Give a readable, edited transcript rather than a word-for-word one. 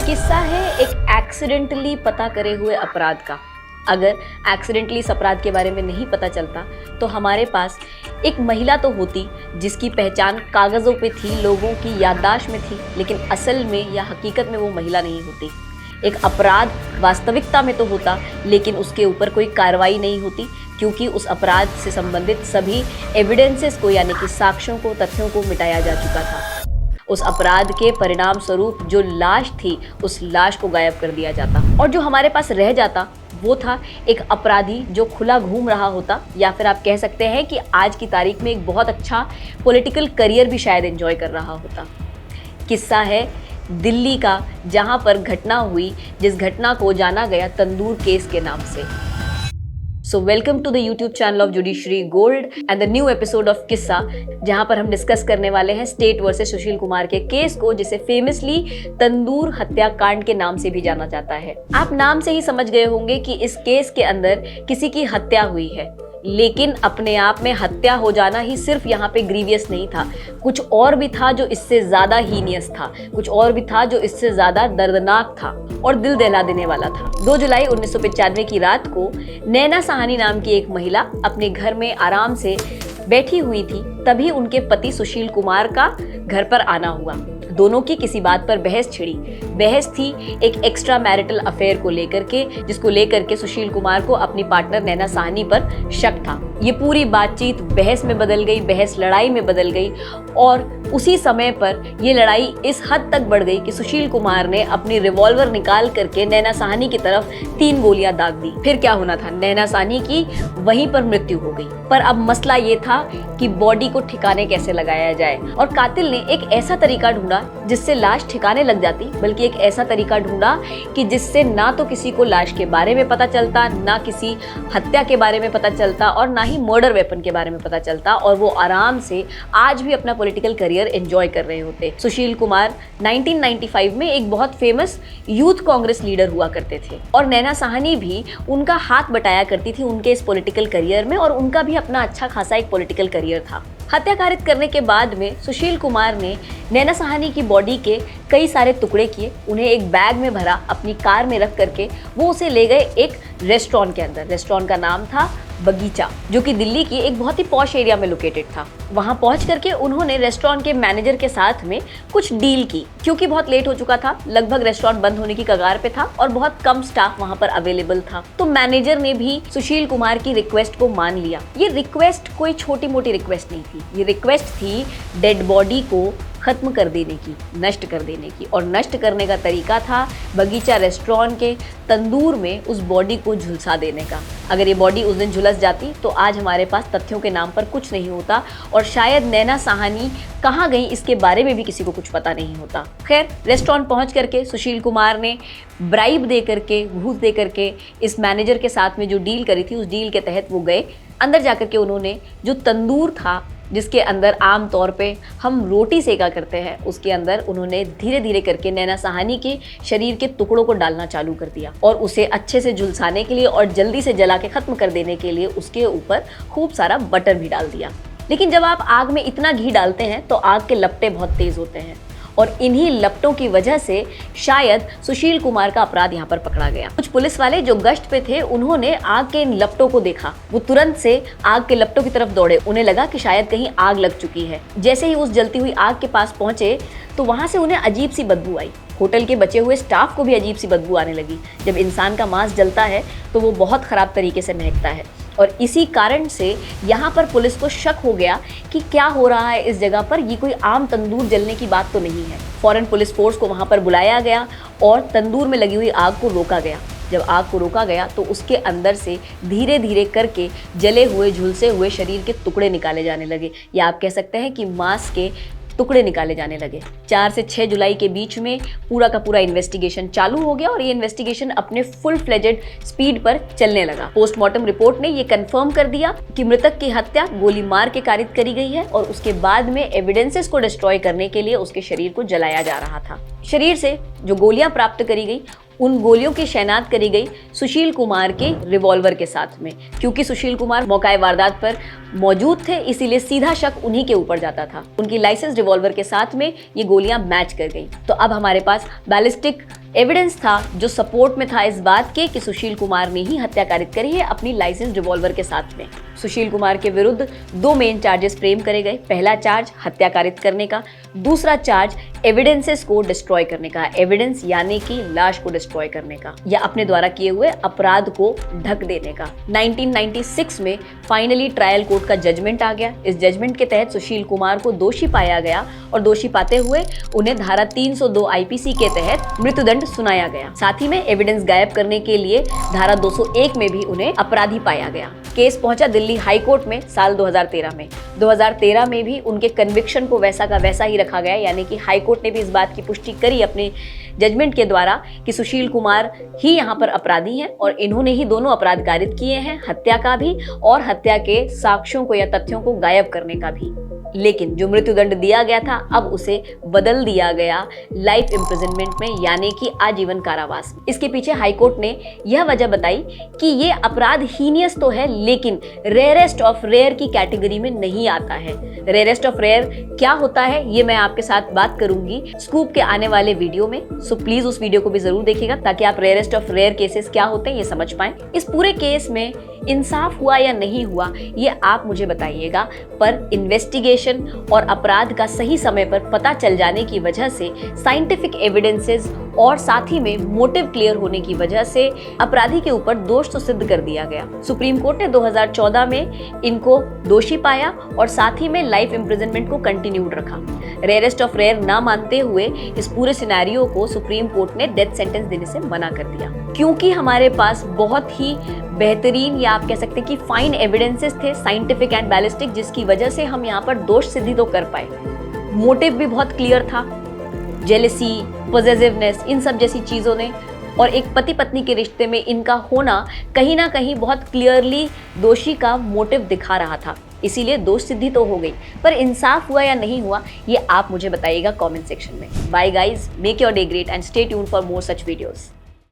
किस्सा है एक एक्सीडेंटली पता करे हुए अपराध का। अगर एक्सीडेंटली इस अपराध के बारे में नहीं पता चलता तो हमारे पास एक महिला तो होती जिसकी पहचान कागज़ों पे थी, लोगों की याददाश्त में थी, लेकिन असल में या हकीकत में वो महिला नहीं होती। एक अपराध वास्तविकता में तो होता लेकिन उसके ऊपर कोई कार्रवाई नहीं होती, क्योंकि उस अपराध से संबंधित सभी एविडेंसेस को यानी कि साक्ष्यों को, तथ्यों को मिटाया जा चुका था। उस अपराध के परिणाम स्वरूप जो लाश थी उस लाश को गायब कर दिया जाता और जो हमारे पास रह जाता वो था एक अपराधी जो खुला घूम रहा होता, या फिर आप कह सकते हैं कि आज की तारीख में एक बहुत अच्छा पॉलिटिकल करियर भी शायद एंजॉय कर रहा होता। किस्सा है दिल्ली का, जहां पर घटना हुई, जिस घटना को जाना गया तंदूर केस के नाम से। So welcome to the YouTube channel of Judiciary Gold and the new episode of किस्सा, जहां पर हम डिस्कस करने वाले हैं स्टेट वर्सेस सुशील कुमार के केस को, जिसे फेमसली तंदूर हत्याकांड के नाम से भी जाना जाता है। आप नाम से ही समझ गए होंगे कि इस केस के अंदर किसी की हत्या हुई है, लेकिन अपने आप में हत्या हो जाना ही सिर्फ यहाँ पे ग्रीवियस नहीं था, कुछ और भी था जो इससे ज्यादा हीनियस था, कुछ और भी था जो इससे ज्यादा दर्दनाक था और दिल दहला देने वाला था। 2 जुलाई 1995 की रात को नैना साहनी नाम की एक महिला अपने घर में आराम से बैठी हुई थी, तभी उनके पति सुशील कुमार का घर पर आना हुआ। दोनों की किसी बात पर बहस छिड़ी। बहस थी एक एक्स्ट्रा मैरिटल अफेयर को लेकर के, जिसको लेकर के सुशील कुमार को अपनी पार्टनर नैना साहनी पर शक था। ये पूरी बातचीत बहस में बदल गई, बहस लड़ाई में बदल गई और उसी समय पर ये लड़ाई इस हद तक बढ़ गई कि सुशील कुमार ने अपनी रिवॉल्वर निकाल करके नैना साहनी की तरफ 3 गोलियां दाग दी। फिर क्या होना था, नैना साहनी की वहीं पर मृत्यु हो गई। पर अब मसला ये था कि बॉडी को ठिकाने कैसे लगाया जाए, और कातिल ने एक ऐसा तरीका ढूंढा जिससे लाश ठिकाने लग जाती, बल्कि एक ऐसा तरीका ढूंढा कि जिससे ना तो किसी को लाश के बारे में पता चलता, ना किसी हत्या के बारे में पता चलता और ना ही मर्डर वेपन के बारे में पता चलता, और वो आराम से आज भी अपना पॉलिटिकल करियर एंजॉय कर रहे होते। सुशील कुमार 1995 में एक बहुत फेमस यूथ कांग्रेस लीडर हुआ करते थे और नैना साहनी भी उनका हाथ बटाया करती थी उनके इस पॉलिटिकल करियर में, और उनका भी अपना अच्छा खासा एक पॉलिटिकल करियर था। हत्या कारित करने के बाद में सुशील कुमार ने नैना साहनी की बॉडी के कई सारे टुकड़े किए, उन्हें एक बैग में भरा, अपनी कार में रख करके वो उसे ले गए एक रेस्टोरेंट के अंदर। रेस्टोरेंट का नाम था बगीचा, जो कि दिल्ली की एक बहुत ही पॉश एरिया में लोकेटेड था। वहां पहुंच करके उन्होंने रेस्टोरेंट के मैनेजर के साथ में कुछ डील की, क्योंकि बहुत लेट हो चुका था, लगभग रेस्टोरेंट बंद होने की कगार पे था और बहुत कम स्टाफ वहां पर अवेलेबल था। तो मैनेजर ने भी सुशील कुमार की रिक्वेस्ट को मान लिया। ये रिक्वेस्ट कोई छोटी मोटी रिक्वेस्ट नहीं थी, ये रिक्वेस्ट थी डेड बॉडी को खत्म कर देने की, नष्ट कर देने की, और नष्ट करने का तरीका था बगीचा रेस्टोरेंट के तंदूर में उस बॉडी को झुलसा देने का। अगर ये बॉडी उस दिन झुलस जाती तो आज हमारे पास तथ्यों के नाम पर कुछ नहीं होता और शायद नैना साहनी कहाँ गई इसके बारे में भी किसी को कुछ पता नहीं होता। खैर, रेस्टोरेंट पहुंच करके सुशील कुमार ने ब्राइब दे करके, घूस दे करके इस मैनेजर के साथ में जो डील करी थी उस डील के तहत वो गए। अंदर जाकर के उन्होंने जो तंदूर था जिसके अंदर आम तौर पे हम रोटी सेका करते हैं, उसके अंदर उन्होंने धीरे धीरे करके नैना साहनी के शरीर के टुकड़ों को डालना चालू कर दिया और उसे अच्छे से झुलसाने के लिए और जल्दी से जला के खत्म कर देने के लिए उसके ऊपर खूब सारा बटर भी डाल दिया। लेकिन जब आप आग में इतना घी डालते हैं तो आग के लपटे बहुत तेज होते हैं और इन्हीं लपटों की वजह से शायद सुशील कुमार का अपराध यहाँ पर पकड़ा गया। कुछ पुलिस वाले जो गश्त पे थे उन्होंने आग के इन लपटों को देखा, वो तुरंत से आग के लपटों की तरफ दौड़े। उन्हें लगा कि शायद कहीं आग लग चुकी है। जैसे ही उस जलती हुई आग के पास पहुंचे तो वहां से उन्हें अजीब सी बदबू आई। होटल के बचे हुए स्टाफ को भी अजीब सी बदबू आने लगी। जब इंसान का मांस जलता है तो वो बहुत खराब तरीके से महकता है और इसी कारण से यहाँ पर पुलिस को शक हो गया कि क्या हो रहा है इस जगह पर, ये कोई आम तंदूर जलने की बात तो नहीं है। फौरन पुलिस फोर्स को वहाँ पर बुलाया गया और तंदूर में लगी हुई आग को रोका गया। जब आग को रोका गया तो उसके अंदर से धीरे धीरे करके जले हुए, झुलसे हुए शरीर के टुकड़े निकाले जाने लगे, या आप कह सकते हैं कि मांस के टुकड़े निकाले जाने लगे। 4 से 6 जुलाई के बीच में पूरा का पूरा इन्वेस्टिगेशन चालू हो गया और ये इन्वेस्टिगेशन अपने फुल फ्लेजेड स्पीड पर चलने लगा। पोस्टमार्टम रिपोर्ट ने ये कंफर्म कर दिया कि मृतक की हत्या गोली मार के कारित करी गई है और उसके बाद में एविडेंसेस को डिस्ट्रॉय करने के लिए उसके शरीर को जलाया जा रहा था। शरीर से जो गोलियां प्राप्त करी गई उन गोलियों की शनाख्त करी गई सुशील कुमार के रिवॉल्वर के साथ में, क्योंकि सुशील कुमार मौका वारदात पर मौजूद थे, इसीलिए सीधा शक उन्हीं के ऊपर जाता था। उनकी लाइसेंस रिवॉल्वर के साथ में ये गोलियां मैच कर गई। तो अब हमारे पास बैलिस्टिक एविडेंस था जो सपोर्ट में था इस बात के कि सुशील कुमार ने ही हत्या कारित करी है अपनी लाइसेंस रिवॉल्वर के साथ में। सुशील कुमार के विरुद्ध 2 मेन चार्जेस फ्रेम करे गए। पहला चार्ज हत्या कारित करने का, दूसरा चार्ज एविडेंसेस को डिस्ट्रॉय करने का। एविडेंस यानी कि लाश को डिस्ट्रॉय करने का या अपने द्वारा किए हुए अपराध को ढक देने का। 1996 में फाइनली ट्रायल कोर्ट का जजमेंट आ गया। इस जजमेंट के तहत सुशील कुमार को दोषी पाया गया और दोषी पाते हुए उन्हें धारा 302 आईपीसी के तहत मृत्युदंड सुनाया गया। साथ ही में एविडेंस गायब करने के लिए धारा 201 में भी उन्हें अपराधी पाया गया। केस पहुंचा दिल्ली हाई कोर्ट में साल 2013 में। 2013 में भी उनके कन्विक्शन को वैसा का वैसा ही रखा गया, यानी कि हाई कोर्ट ने भी इस बात की पुष्टि करी अपने जजमेंट के द्वारा कि सुशील कुमार ही यहाँ पर अपराधी हैं और इन्होंने ही दोनों अपराध कारित किए हैं, हत्या का भी और हत्या के साक्ष्यों को या तथ्यों को गायब करने का भी। लेकिन जो मृत्युदंड दिया गया था अब उसे बदल दिया गया लाइफ इम्प्रिजनमेंट में, यानी कि आजीवन कारावास में। इसके पीछे हाईकोर्ट ने यह वजह बताई कि ये अपराध हीनियस तो है लेकिन रेयरेस्ट ऑफ रेयर की कैटेगरी में नहीं आता है। रेयरेस्ट ऑफ रेयर क्या होता है ये मैं आपके साथ बात करूंगी स्कूप के आने वाले वीडियो में, सो प्लीज उस वीडियो को भी जरूर देखिएगा ताकि आप रेयरेस्ट ऑफ रेयर केसेस क्या होते हैं ये समझ पाएं। इस पूरे केस में इंसाफ हुआ या नहीं हुआ ये आप मुझे बताइएगा, पर इन्वेस्टिगेशन और अपराध का सही समय पर पता चल जाने की वजह से, साइंटिफिक एविडेंसेस और साथ ही में मोटिव क्लियर होने की वजह से अपराधी के ऊपर दोष तो सिद्ध कर दिया गया। सुप्रीम कोर्ट ने 2014 में इनको दोषी पाया और साथ ही में लाइफ इम्प्रिजनमेंट को कंटिन्यूड रखा। रेयरेस्ट ऑफ रेयर ना मानते हुए इस पूरे सिनेरियो को सुप्रीम कोर्ट ने डेथ सेंटेंस देने से मना कर दिया, क्योंकि हमारे पास बहुत ही बेहतरीन या आप कह सकते हैं कि फाइन एविडेंसेस थे साइंटिफिक एंड बैलिस्टिक, जिसकी वजह से हम यहाँ पर दोष सिद्धि तो कर पाए। मोटिव भी बहुत क्लियर था, जेलसी, पॉसेसिवनेस, इन सब जैसी चीजों ने और एक पति पत्नी के रिश्ते में इनका होना कहीं ना कहीं बहुत क्लियरली दोषी का मोटिव दिखा रहा था, इसीलिए दोष सिद्धि तो हो गई। पर इंसाफ हुआ या नहीं हुआ ये आप मुझे बताइएगा कमेंट सेक्शन में। Bye guys, make your day great and stay tuned for more such videos.